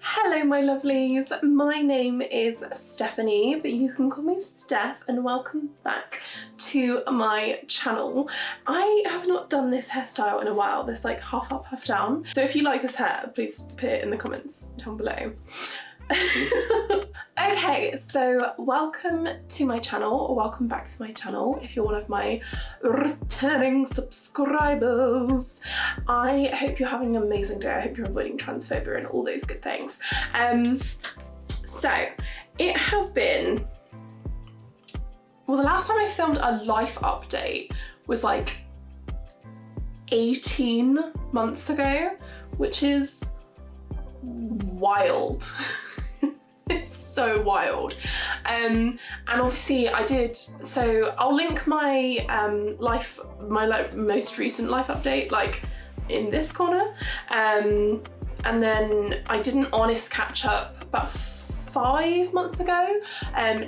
Hello my lovelies, my name is Stephanie, but you can call me Steph, and welcome back to my channel. I have not done this hairstyle in a while, this like half up, half down. So if you like this hair, please put it in the comments down below. Okay, so welcome to my channel, or welcome back to my channel if you're one of my returning subscribers. I hope you're having an amazing day. I hope you're avoiding transphobia and all those good things. So it has been, well, the last time I filmed a life update was like 18 months ago, which is wild. It's so wild. And obviously I did, so I'll link my most recent life update like in this corner. And then I did an honest catch up about 5 months ago,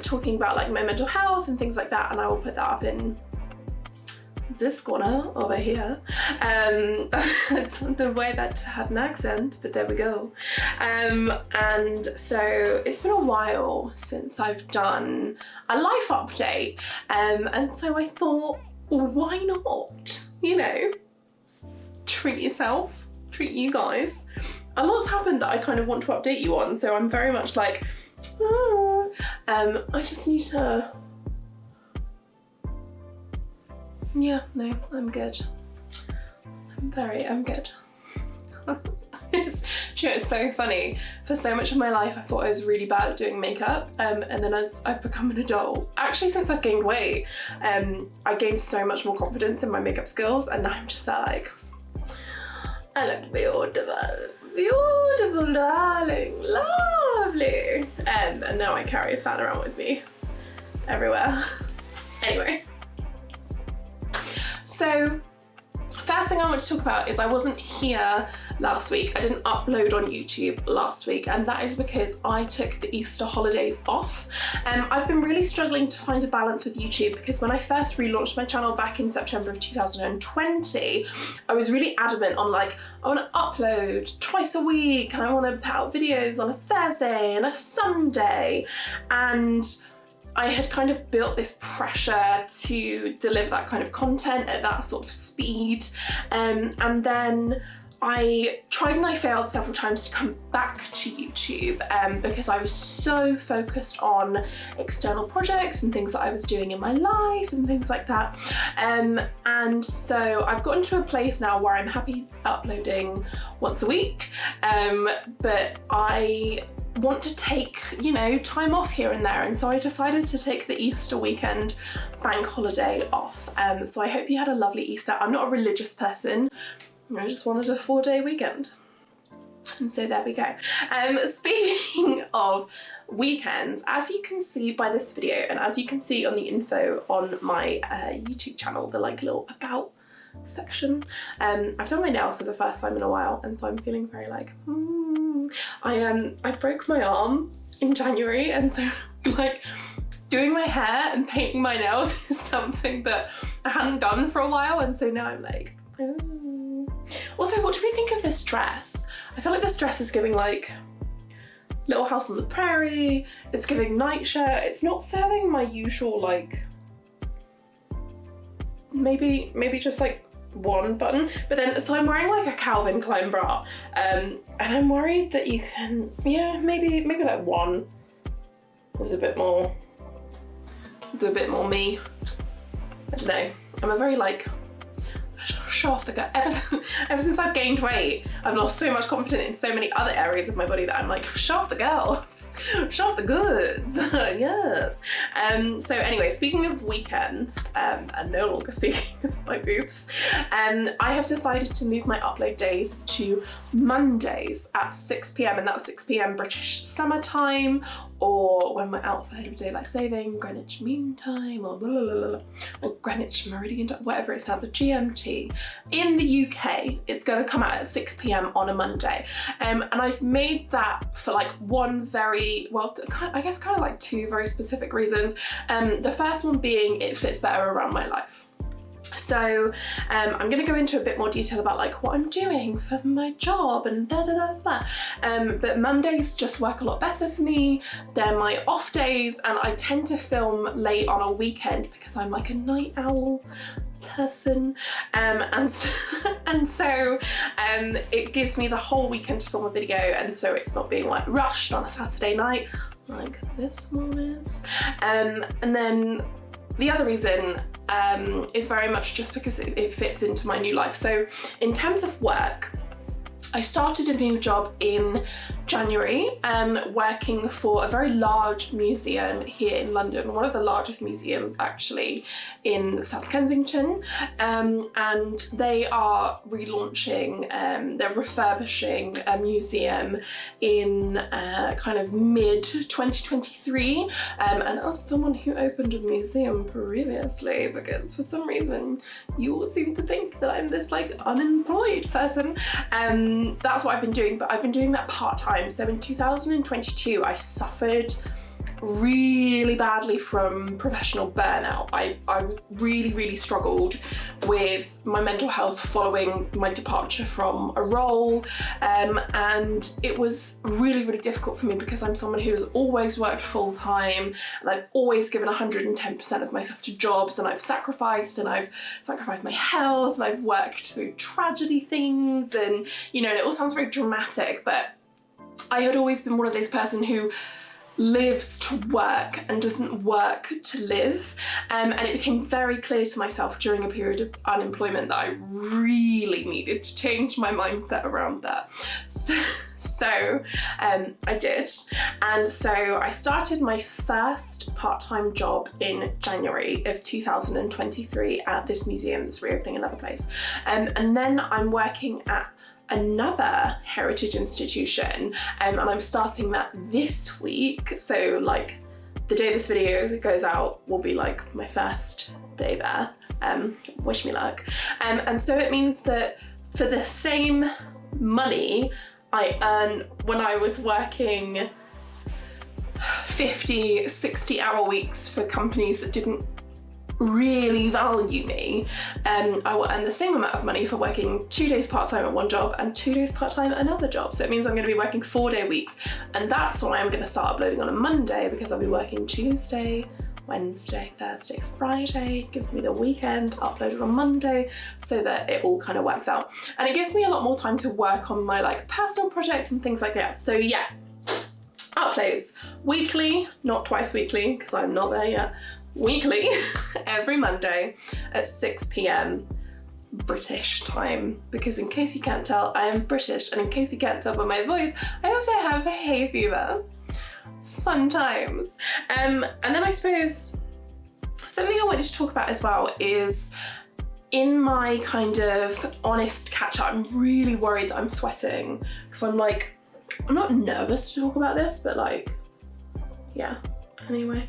talking about like my mental health and things like that, and I will put that up in this corner over here. I don't know why that had an accent, but there we go. And so it's been a while since I've done a life update, and so I thought, well, why not? You know, treat yourself, treat you guys. A lot's happened that I kind of want to update you on, so I'm very much like, I just need to. Yeah, no, I'm good. I'm good. It's so funny. For so much of my life, I thought I was really bad at doing makeup. And then as I've become an adult, actually since I've gained weight, I gained so much more confidence in my makeup skills. And now I'm just that like, I look beautiful. Beautiful, darling, lovely. And now I carry a fan around with me everywhere. Anyway. So, first thing I want to talk about is I wasn't here last week. I didn't upload on YouTube last week, and that is because I took the Easter holidays off. I've been really struggling to find a balance with YouTube because when I first relaunched my channel back in September of 2020, I was really adamant on like, I want to upload twice a week, and I want to put out videos on a Thursday and a Sunday, and I had kind of built this pressure to deliver that kind of content at that sort of speed. And then I tried and I failed several times to come back to YouTube because I was so focused on external projects and things that I was doing in my life and things like that. And so I've gotten to a place now where I'm happy uploading once a week, but I want to take, you know, time off here and there, and so I decided to take the Easter weekend bank holiday off. So I hope you had a lovely Easter. I'm not a religious person, I just wanted a 4-day weekend, and so there we go. Speaking of weekends, as you can see by this video, and as you can see on the info on my YouTube channel, the like little about section, I've done my nails for the first time in a while, and so I'm feeling very like, I broke my arm in January, and so like doing my hair and painting my nails is something that I hadn't done for a while, and so now I'm like, ooh. Also, what do we think of this dress? I feel like this dress is giving like Little House on the Prairie, it's giving nightshirt, it's not serving my usual like, maybe just like one button, but then so I'm wearing like a Calvin Klein bra, and I'm worried that you can, yeah, maybe like one is a bit more me. I don't know, I'm a very like show off the gut. Ever since I've gained weight, I've lost so much confidence in so many other areas of my body that I'm like, show off the girls, show off the goods. Yes. So anyway, speaking of weekends, and no longer speaking of my boobs, I have decided to move my upload days to Mondays at 6 PM, and that's 6 PM British Summer Time, or when we're outside of daylight saving, Greenwich Mean Time, or blah, blah, blah, blah, or Greenwich Meridian Time, whatever it's at, the GMT. In the UK, it's going to come out at 6 PM on a Monday. And I've made that for like one very, well, I guess kind of like two very specific reasons. The first one being it fits better around my life. So I'm going to go into a bit more detail about like what I'm doing for my job and da da da da. But Mondays just work a lot better for me. They're my off days, and I tend to film late on a weekend because I'm like a night owl person, and so it gives me the whole weekend to film a video, and so it's not being like rushed on a Saturday night like this one is. And then the other reason is very much just because it fits into my new life. So in terms of work, I started a new job in January, working for a very large museum here in London, one of the largest museums actually in South Kensington, and they are relaunching, they're refurbishing a museum in kind of mid-2023, and as someone who opened a museum previously, because for some reason you all seem to think that I'm this like unemployed person, that's what I've been doing, but I've been doing that part-time. So in 2022, I suffered really badly from professional burnout. I really struggled with my mental health following my departure from a role, and it was really difficult for me because I'm someone who has always worked full-time, and I've always given 110% of myself to jobs, and I've sacrificed my health, and I've worked through tragedy things, and you know, and it all sounds very dramatic, but I had always been one of those person who lives to work and doesn't work to live, and it became very clear to myself during a period of unemployment that I really needed to change my mindset around that. So I did, and so I started my first part-time job in January of 2023 at this museum that's reopening another place, and then I'm working at another heritage institution, and I'm starting that this week. So like the day this video goes out will be like my first day there. Wish me luck. And so it means that for the same money I earn when I was working 50, 60 hour weeks for companies that didn't really value me, I will earn the same amount of money for working 2 days part-time at one job and 2 days part-time at another job. So it means I'm going to be working 4-day weeks, and that's why I'm going to start uploading on a Monday, because I'll be working Tuesday, Wednesday, Thursday, Friday. Gives me the weekend, uploaded on Monday, so that it all kind of works out, and it gives me a lot more time to work on my like personal projects and things like that. So yeah, uploads weekly, not twice weekly because I'm not there yet. Weekly, every Monday at 6 p.m. British time, because in case you can't tell, I am British, and in case you can't tell by my voice, I also have hay fever. Fun times. And then I suppose something I wanted to talk about as well is, in my kind of honest catch up, I'm really worried that I'm sweating, because I'm not nervous to talk about this, but like, yeah, anyway.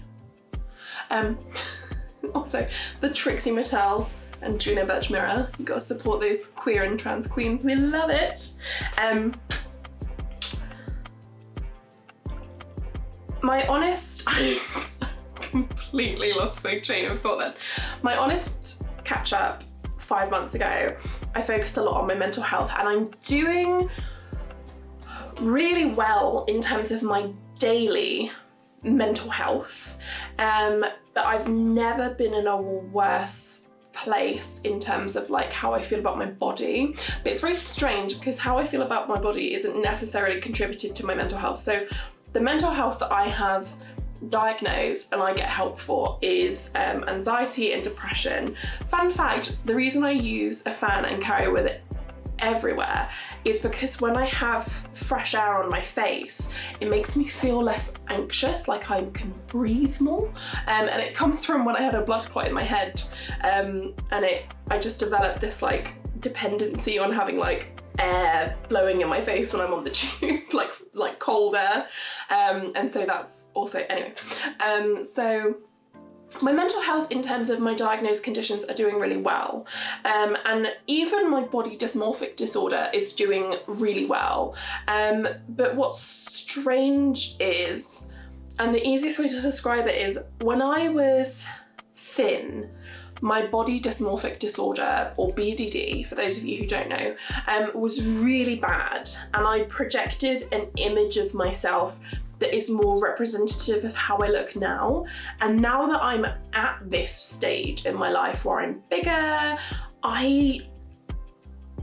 Also, the Trixie Mattel and Juno Birch mirror. You gotta support those queer and trans queens. We love it. I completely lost my train of thought then. My honest catch up 5 months ago, I focused a lot on my mental health, and I'm doing really well in terms of my daily mental health, but I've never been in a worse place in terms of like how I feel about my body. But it's very strange because how I feel about my body isn't necessarily contributed to my mental health. So the mental health that I have diagnosed and I get help for is anxiety and depression. Fun fact, the reason I use a fan and carry with it everywhere is because when I have fresh air on my face, it makes me feel less anxious, like I can breathe more, and it comes from when I had a blood clot in my head, and I just developed this like dependency on having like air blowing in my face when I'm on the tube, like cold air, and so that's also, anyway, so my mental health in terms of my diagnosed conditions are doing really well, and even my body dysmorphic disorder is doing really well, but what's strange is, and the easiest way to describe it is, when I was thin, my body dysmorphic disorder, or BDD, for those of you who don't know, was really bad, and I projected an image of myself that is more representative of how I look now. And now that I'm at this stage in my life where I'm bigger, I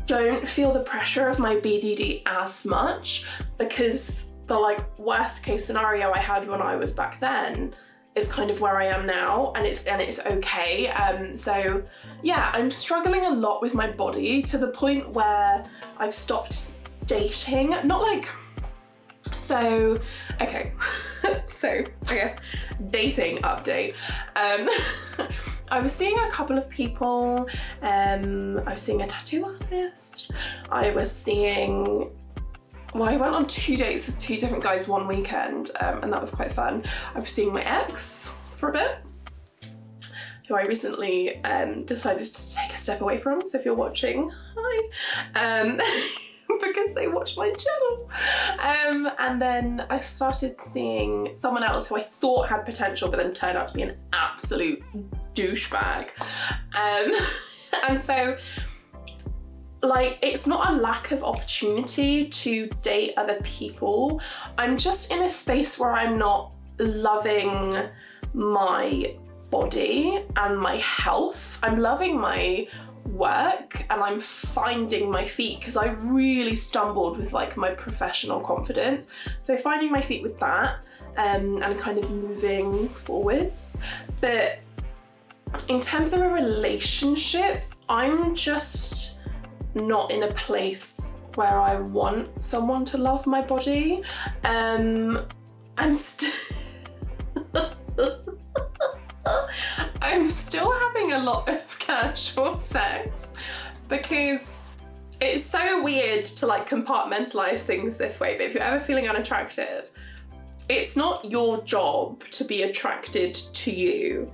don't feel the pressure of my BDD as much, because the like worst case scenario I had when I was back then is kind of where I am now, and it's okay. So yeah, I'm struggling a lot with my body to the point where I've stopped dating. Not like, so, okay, so I guess dating update. I was seeing a couple of people. I was seeing a tattoo artist. I was seeing, well, I went on 2 dates with 2 different guys one weekend, and that was quite fun. I was seeing my ex for a bit, who I recently decided to take a step away from. So if you're watching, hi. Because they watch my channel. And then I started seeing someone else who I thought had potential, but then turned out to be an absolute douchebag. And so, like, it's not a lack of opportunity to date other people. I'm just in a space where I'm not loving my body and my health. I'm loving my work, and I'm finding my feet, because I really stumbled with like my professional confidence. So finding my feet with that, and kind of moving forwards. But in terms of a relationship, I'm just not in a place where I want someone to love my body. I'm still having a lot of casual sex, because it's so weird to like compartmentalize things this way, but if you're ever feeling unattractive, it's not your job to be attracted to you.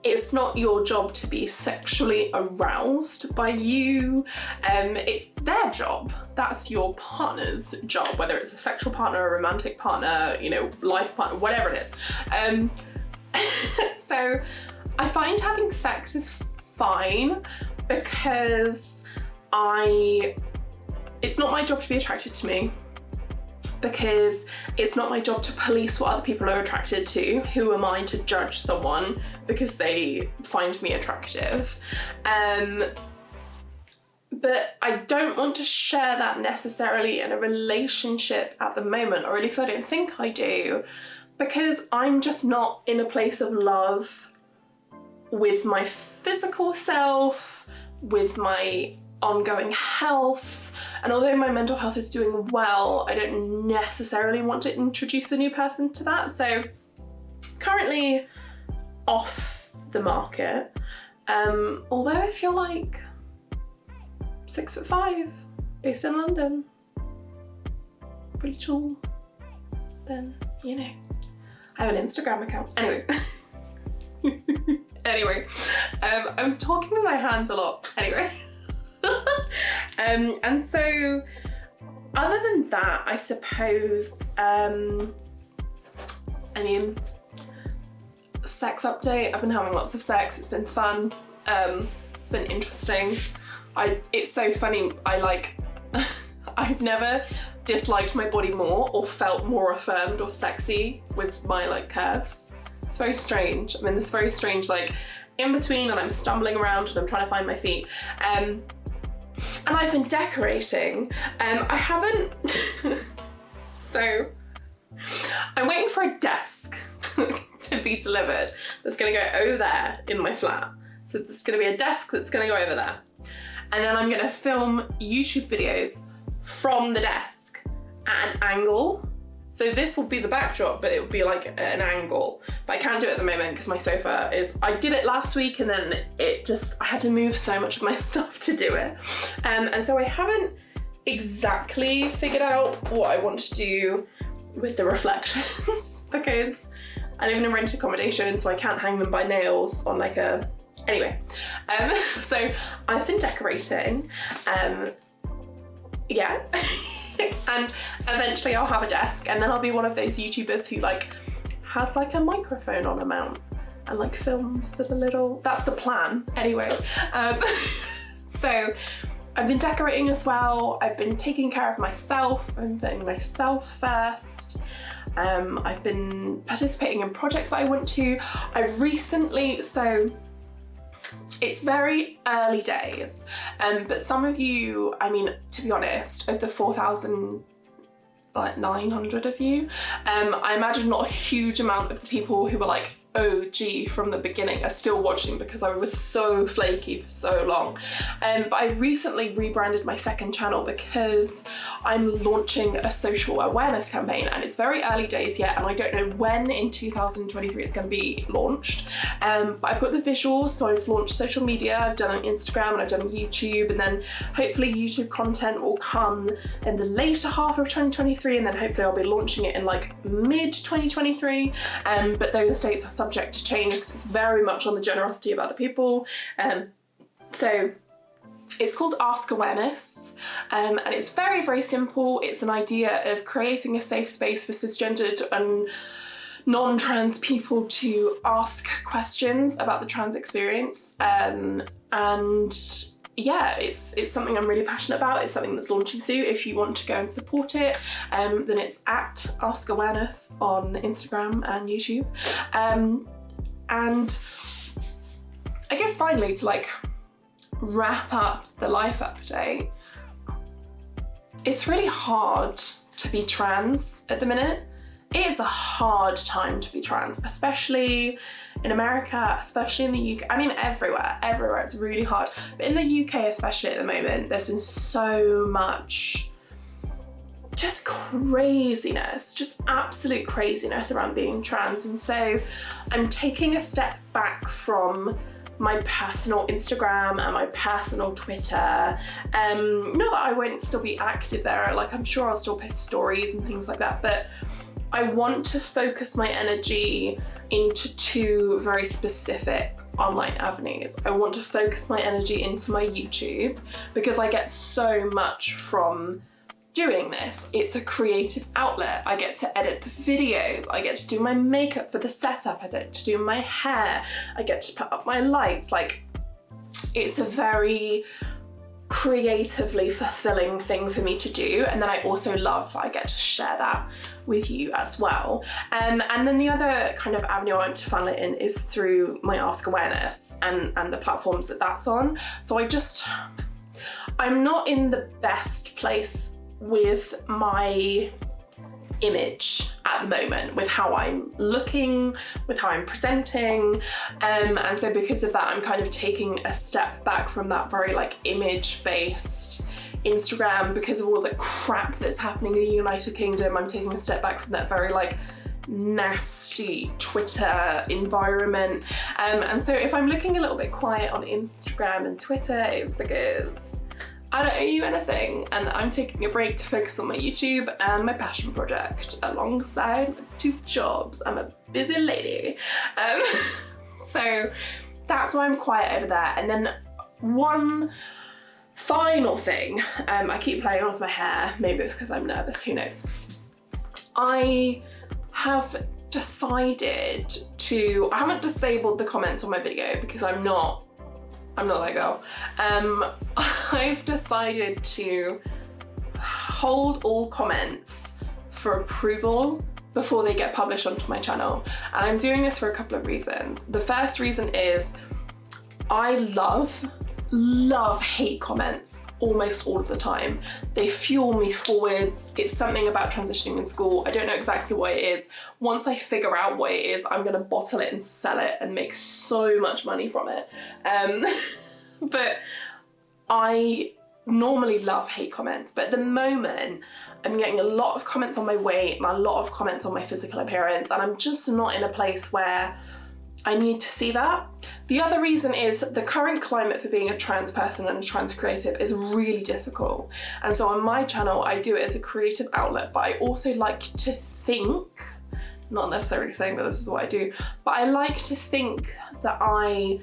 It's not your job to be sexually aroused by you. It's their job. That's your partner's job, whether it's a sexual partner, a romantic partner, you know, life partner, whatever it is. So I find having sex is fine, because it's not my job to be attracted to me, because it's not my job to police what other people are attracted to. Who am I to judge someone because they find me attractive? But I don't want to share that necessarily in a relationship at the moment, or at least I don't think I do, because I'm just not in a place of love with my physical self, with my ongoing health. And although my mental health is doing well, I don't necessarily want to introduce a new person to that. So currently off the market. Although if you're like 6'5", based in London, pretty tall, then, you know, I have an Instagram account. Anyway. Anyway, I'm talking with my hands a lot. Anyway. And so, other than that, I suppose, I mean, sex update. I've been having lots of sex. It's been fun. It's been interesting. It's so funny. I've never disliked my body more or felt more affirmed or sexy with my like curves. It's very strange. I'm in this very strange like in between, and I'm stumbling around and I'm trying to find my feet. And I've been decorating. I haven't. So I'm waiting for a desk to be delivered that's gonna go over there in my flat. So there's gonna be a desk that's gonna go over there. And then I'm gonna film YouTube videos from the desk at an angle. So this will be the backdrop, but it will be like an angle. But I can't do it at the moment because my sofa is, I did it last week and then I had to move so much of my stuff to do it. And so I haven't exactly figured out what I want to do with the reflections because I live in a rented accommodation, so I can't hang them by nails on like a, anyway. So I've been decorating, yeah. And eventually I'll have a desk, and then I'll be one of those YouTubers who like has like a microphone on a mount and like films it a little. That's the plan anyway. So I've been decorating as well. I've been taking care of myself. I'm putting myself first. I've been participating in projects that I want to. I've recently, so it's very early days, but some of you, I mean, to be honest, of the 4,900 of you, I imagine not a huge amount of the people who were like OG from the beginning are still watching because I was so flaky for so long. But I recently rebranded my second channel because I'm launching a social awareness campaign, and it's very early days yet, and I don't know when in 2023 it's going to be launched. But I've got the visuals, so I've launched social media, I've done on Instagram and I've done on YouTube, and then hopefully YouTube content will come in the later half of 2023, and then hopefully I'll be launching it in like mid 2023. But those dates are subject to change because it's very much on the generosity of other people. So it's called Ask Awareness, and it's very, very simple. It's an idea of creating a safe space for cisgendered and non-trans people to ask questions about the trans experience. And yeah, it's something I'm really passionate about. It's something that's launching soon. If you want to go and support it, then it's at Ask Awareness on Instagram and YouTube. And I guess finally, to like wrap up the life update, it's really hard to be trans at the minute. It is a hard time to be trans, especially in America, especially in the UK. I mean, everywhere it's really hard. But in the UK, especially at the moment, there's been so much just craziness, just absolute craziness around being trans. And so I'm taking a step back from my personal Instagram and my personal Twitter. Not that I won't still be active there, like I'm sure I'll still post stories and things like that, but I want to focus my energy into two very specific online avenues. I want to focus my energy into my YouTube because I get so much from doing this. It's a creative outlet. I get to edit the videos, I get to do my makeup for the setup, I get to do my hair, I get to put up my lights. Like, it's a very creatively fulfilling thing for me to do, and then I also love that I get to share that with you as well. And then the other kind of avenue I want to funnel it in is through my Ask Awareness and the platforms that that's on. So I'm not in the best place with my image at the moment, with how I'm looking, with how I'm presenting, and so because of that I'm kind of taking a step back from that very like image-based Instagram because of all the crap that's happening in the United Kingdom. I'm taking a step back from that very like nasty Twitter environment, and so if I'm looking a little bit quiet on Instagram and Twitter, it's because I don't owe you anything, and I'm taking a break to focus on my YouTube and my passion project alongside my 2 jobs. I'm a busy lady. So that's why I'm quiet over there. And then one final thing, I keep playing on with my hair, maybe it's because I'm nervous, who knows. I have decided I haven't disabled the comments on my video because I'm not that girl. I've decided to hold all comments for approval before they get published onto my channel. And I'm doing this for a couple of reasons. The first reason is I love hate comments almost all of the time. They fuel me forwards. It's something about transitioning in school. I don't know exactly what it is. Once I figure out what it is, I'm gonna bottle it and sell it and make so much money from it. But I normally love hate comments, but at the moment I'm getting a lot of comments on my weight and a lot of comments on my physical appearance, and I'm just not in a place where I need to see that. The other reason is the current climate for being a trans person and a trans creative is really difficult. And so on my channel, I do it as a creative outlet, but I also like to think, not necessarily saying that this is what I do, but I like to think that I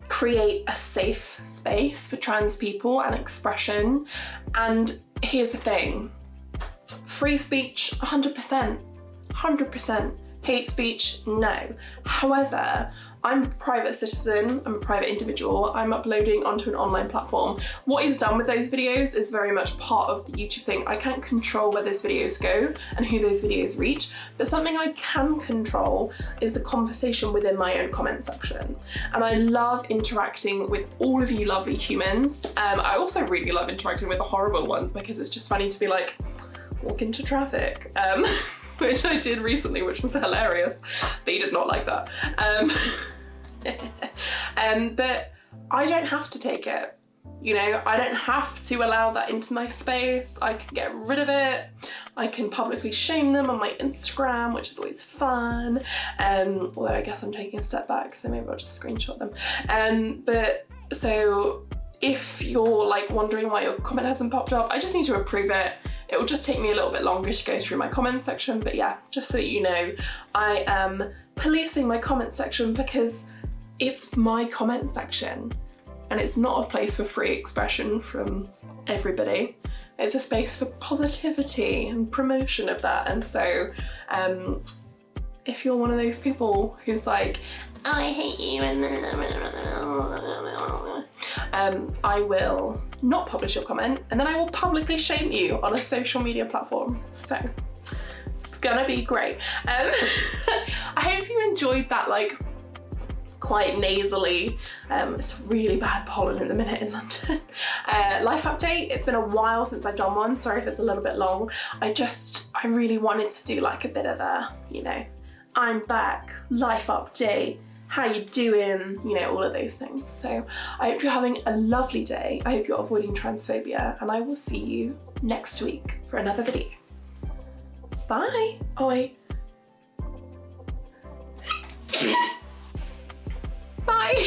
create a safe space for trans people and expression. And here's the thing, free speech, 100%. Hate speech, no. However, I'm a private citizen, I'm a private individual, I'm uploading onto an online platform. What is done with those videos is very much part of the YouTube thing. I can't control where those videos go and who those videos reach, but something I can control is the conversation within my own comment section. And I love interacting with all of you lovely humans. I also really love interacting with the horrible ones because it's just funny to be like, walk into traffic. Which I did recently, which was hilarious. They did not like that. But I don't have to take it. You know, I don't have to allow that into my space. I can get rid of it. I can publicly shame them on my Instagram, which is always fun. Although I guess I'm taking a step back, so maybe I'll just screenshot them. But so if you're like wondering why your comment hasn't popped up, I just need to approve it. It will just take me a little bit longer to go through my comment section, but yeah, just so that you know, I am policing my comment section because it's my comment section and it's not a place for free expression from everybody. It's a space for positivity and promotion of that. And so if you're one of those people who's like, oh, I hate you, I will not publish your comment and then I will publicly shame you on a social media platform. So it's gonna be great. I hope you enjoyed that, like, quite nasally, it's really bad pollen at the minute in London, life update. It's been a while since I've done one, sorry if it's a little bit long. I really wanted to do like a bit of a, you know, I'm back, life update, how you doing, you know, all of those things. So I hope you're having a lovely day. I hope you're avoiding transphobia, and I will see you next week for another video. Bye. Oi. Bye.